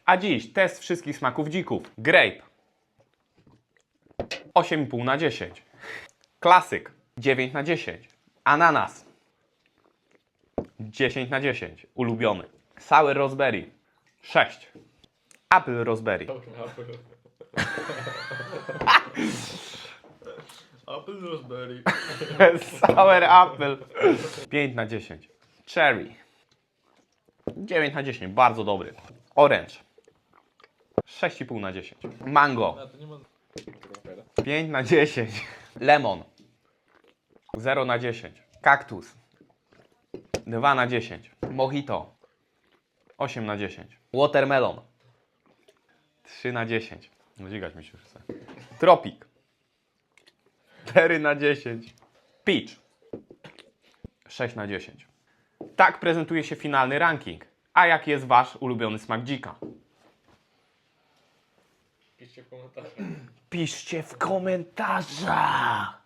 A dziś test wszystkich smaków dzików. Grape 8,5 na 10. Klasyk 9 na 10. Ananas 10 na 10. Ulubiony. Sour raspberry 6. Apple raspberry Apple raspberry. Sour apple 5 na 10. Cherry 9 na 10. Bardzo dobry. Orange 6,5 na 10. Mango A to nie ma... 5 na 10. Lemon 0 na 10. Kaktus 2 na 10. Mojito 8 na 10. Watermelon 3 na 10. No dźgać mi się chce. Tropik 4 na 10. Peach 6 na 10. Tak prezentuje się finalny ranking. A jaki jest wasz ulubiony smak dzika? Piszcie w komentarzach. Piszcie w komentarzach.